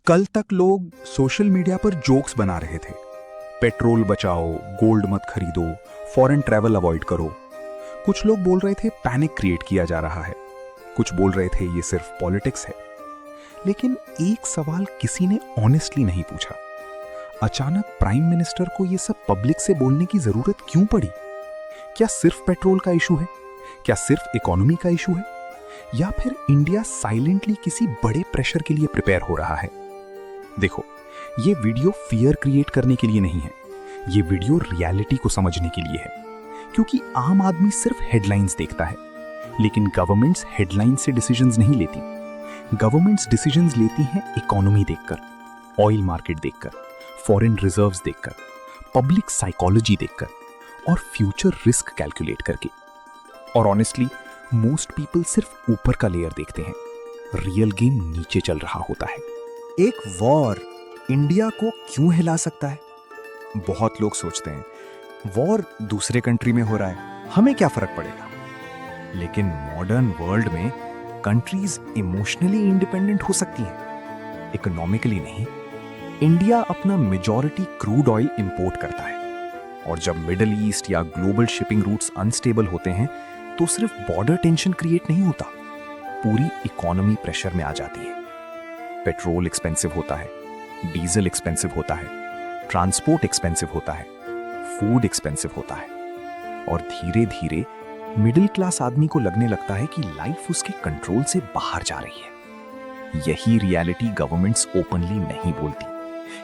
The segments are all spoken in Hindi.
कल तक लोग सोशल मीडिया पर जोक्स बना रहे थे। पेट्रोल बचाओ, गोल्ड मत खरीदो, फॉरेन ट्रैवल अवॉइड करो। कुछ लोग बोल रहे थे पैनिक क्रिएट किया जा रहा है, कुछ बोल रहे थे ये सिर्फ पॉलिटिक्स है। लेकिन एक सवाल किसी ने ऑनेस्टली नहीं पूछा। अचानक प्राइम मिनिस्टर को ये सब पब्लिक से बोलने की जरूरत क्यों पड़ी? क्या सिर्फ पेट्रोल का इशू है? क्या सिर्फ इकोनॉमी का इशू है? या फिर इंडिया साइलेंटली किसी बड़े प्रेशर के लिए प्रिपेयर हो रहा है? देखो, ये वीडियो फियर क्रिएट करने के लिए नहीं है, ये वीडियो रियलिटी को समझने के लिए है। क्योंकि आम आदमी सिर्फ हेडलाइंस देखता है, लेकिन गवर्नमेंट्स हेडलाइंस से डिसीजंस नहीं लेती। गवर्नमेंट्स डिसीजंस लेती हैं इकोनॉमी देखकर, ऑयल मार्केट देखकर, फॉरेन रिजर्व्स देखकर, पब्लिक साइकोलॉजी देखकर और फ्यूचर रिस्क कैलकुलेट करके। और ऑनेस्टली मोस्ट पीपल सिर्फ ऊपर का लेयर देखते हैं, रियल गेम नीचे चल रहा होता है। एक वॉर इंडिया को क्यों हिला सकता है? बहुत लोग सोचते हैं वॉर दूसरे कंट्री में हो रहा है, हमें क्या फर्क पड़ेगा। लेकिन मॉडर्न वर्ल्ड में कंट्रीज इमोशनली इंडिपेंडेंट हो सकती हैं, इकोनॉमिकली नहीं। इंडिया अपना मेजॉरिटी क्रूड ऑयल इंपोर्ट करता है, और जब मिडिल ईस्ट या ग्लोबल शिपिंग रूट्स अनस्टेबल होते हैं तो सिर्फ बॉर्डर टेंशन क्रिएट नहीं होता, पूरी इकोनॉमी प्रेशर में आ जाती है। पेट्रोल एक्सपेंसिव होता है, डीजल एक्सपेंसिव होता है, ट्रांसपोर्ट एक्सपेंसिव होता है, फूड एक्सपेंसिव होता है, और धीरे धीरे मिडिल क्लास आदमी को लगने लगता है कि लाइफ उसके कंट्रोल से बाहर जा रही है। यही रियलिटी गवर्नमेंट्स ओपनली नहीं बोलती,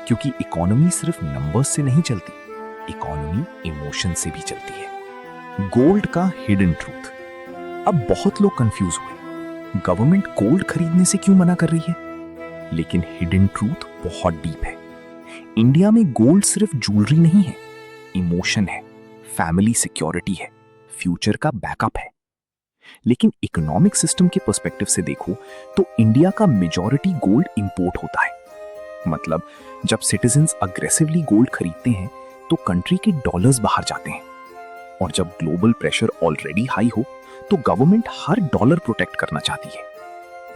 क्योंकि इकोनॉमी सिर्फ नंबर्स से नहीं चलती, इकोनॉमी इमोशन से भी चलती है। गोल्ड का हिडन ट्रूथ। अब बहुत लोग कंफ्यूज हुए, गवर्नमेंट गोल्ड खरीदने से क्यों मना कर रही है? लेकिन हिडन ट्रूथ बहुत डीप है। इंडिया में गोल्ड सिर्फ ज्वेलरी नहीं है, इमोशन है, फैमिली सिक्योरिटी है, फ्यूचर का बैकअप है। लेकिन इकोनॉमिक सिस्टम के पर्सपेक्टिव से देखो तो इंडिया का मेजॉरिटी गोल्ड इंपोर्ट होता है। मतलब जब सिटीजन्स अग्रेसिवली गोल्ड खरीदते हैं तो कंट्री के डॉलर्स बाहर जाते हैं, और जब ग्लोबल प्रेशर ऑलरेडी हाई हो तो गवर्नमेंट हर डॉलर प्रोटेक्ट करना चाहती है।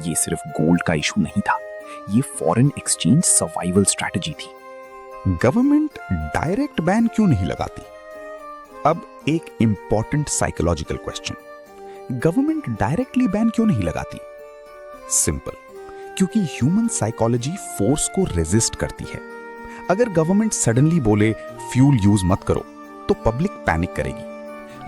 ये सिर्फ गोल्ड का इशू नहीं था, ये फॉरेन एक्सचेंज सर्वाइवल स्ट्रैटेजी थी। गवर्नमेंट डायरेक्ट बैन क्यों नहीं लगाती? अब एक important psychological question, government directly ban क्यों नहीं लगाती? सिंपल, क्योंकि ह्यूमन साइकोलॉजी फोर्स को रेजिस्ट करती है। अगर गवर्नमेंट सडनली बोले फ्यूल यूज मत करो तो पब्लिक पैनिक करेगी।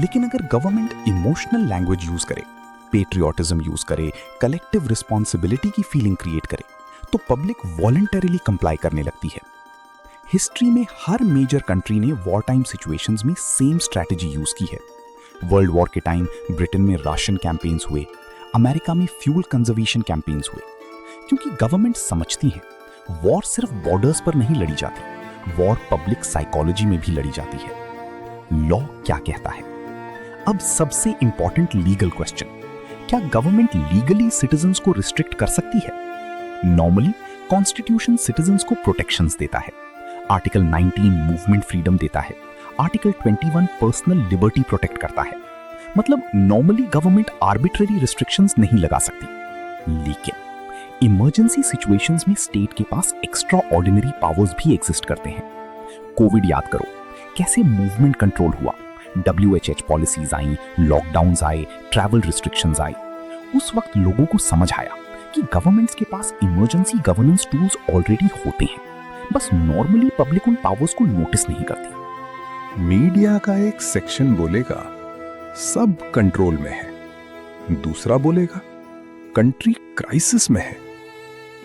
लेकिन अगर गवर्नमेंट इमोशनल लैंग्वेज यूज करे, पेट्रियोटिज्म यूज करे, कलेक्टिव रिस्पॉन्सिबिलिटी की फीलिंग क्रिएट करे, तो पब्लिक वॉलंटरीली कंप्लाई करने लगती है। हिस्ट्री में हर मेजर कंट्री ने वॉर टाइम सिचुएशंस में सेम स्ट्रैटेजी यूज की है। वर्ल्ड वॉर के टाइम ब्रिटेन में राशन कैंपेन्स हुए, अमेरिका में फ्यूल कंजर्वेशन कैंपेन्स हुए, क्योंकि गवर्नमेंट समझती है वॉर सिर्फ बॉर्डर्स पर नहीं लड़ी जाती, वॉर पब्लिक साइकोलॉजी में भी लड़ी जाती है। लॉ क्या कहता है? अब सबसे इंपॉर्टेंट लीगल क्वेश्चन, क्या गवर्नमेंट लीगली सिटीजन्स को रिस्ट्रिक्ट कर सकती है? नॉर्मली कॉन्स्टिट्यूशन सिटीजन्स को प्रोटेक्शंस देता है। आर्टिकल 19 मूवमेंट फ्रीडम देता है, आर्टिकल 21 पर्सनल लिबर्टी प्रोटेक्ट करता है। मतलब नॉर्मली गवर्नमेंट आर्बिट्रेरी रिस्ट्रिक्शंस नहीं लगा सकती। लेकिन इमरजेंसी सिचुएशंस में स्टेट के पास एक्स्ट्रा ऑर्डिनरी पावर्स भी एग्जिस्ट करते हैं। कोविड याद करो, कैसे मूवमेंट कंट्रोल हुआ, WHH पॉलिसीज आई, लॉकडाउन्स आए, ट्रैवल रिस्ट्रिक्शंस आई। उस वक्त लोगों को समझ आया कि गवर्नमेंट्स के पास इमरजेंसी गवर्नेंस टूल्स ऑलरेडी होते हैं, बस नॉर्मली पब्लिक उन पावर्स को नोटिस नहीं करती। मीडिया का एक सेक्शन बोलेगा सब कंट्रोल में है, दूसरा बोलेगा कंट्री क्राइसिस में है।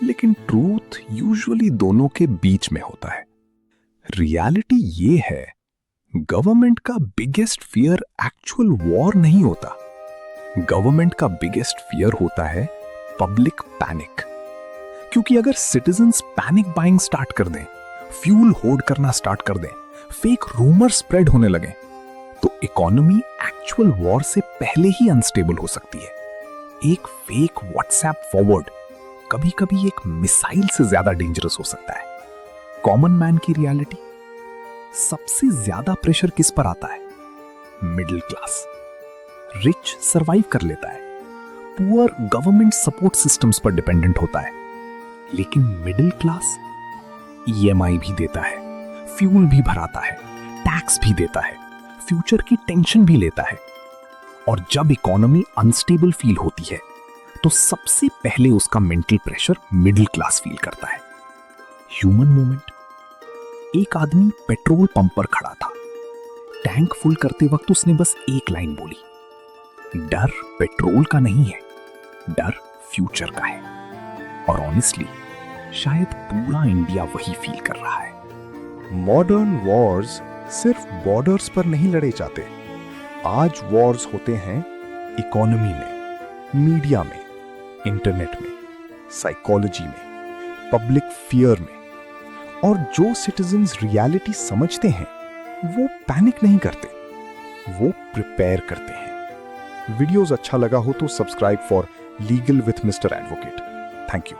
लेकिन ट्रूथ यूजुअली दोनों के बीच में होता है। रियलिटी ये है, गवर्नमेंट का बिगेस्ट फियर एक्चुअल वॉर नहीं होता। गवर्नमेंट का बिगेस्ट फियर होता है पब्लिक पैनिक। क्योंकि अगर सिटीजन्स पैनिक बाइंग स्टार्ट कर दें, फ्यूल होर्ड करना स्टार्ट कर दें, फेक रूमर स्प्रेड होने लगे, तो इकोनॉमी एक्चुअल वॉर से पहले ही अनस्टेबल हो सकती है। एक फेक व्हाट्सएप फॉरवर्ड कभी कभी एक मिसाइल से ज्यादा डेंजरस हो सकता है। कॉमन मैन की रियलिटी, सबसे ज्यादा प्रेशर किस पर आता है? Middle class. रिच सरवाइव कर लेता है, पुअर गवर्नमेंट सपोर्ट सिस्टम्स पर डिपेंडेंट होता है। लेकिन मिडिल क्लास ईएमआई भी देता है, फ्यूल भी भराता है, टैक्स भी देता है, फ्यूचर की टेंशन भी लेता है। और जब इकोनॉमी अनस्टेबल फील होती है तो सबसे पहले उसका mental pressure middle class feel करता है। Human moment. एक आदमी पेट्रोल पंप पर खड़ा था। टैंक फुल करते वक्त उसने बस एक लाइन बोली, डर पेट्रोल का नहीं है, डर फ्यूचर का है। और ऑनेस्टली शायद पूरा इंडिया वही फील कर रहा है। मॉडर्न वॉर्स सिर्फ बॉर्डर्स पर नहीं लड़े जाते। आज वॉर्स होते हैं इकोनॉमी में, मीडिया में, इंटरनेट में, साइकोलॉजी में, पब्लिक फियर में। और जो सिटीजन्स रियलिटी समझते हैं वो पैनिक नहीं करते, वो प्रिपेयर करते हैं। वीडियोस अच्छा लगा हो तो subscribe for legal with mister advocate. Thank you.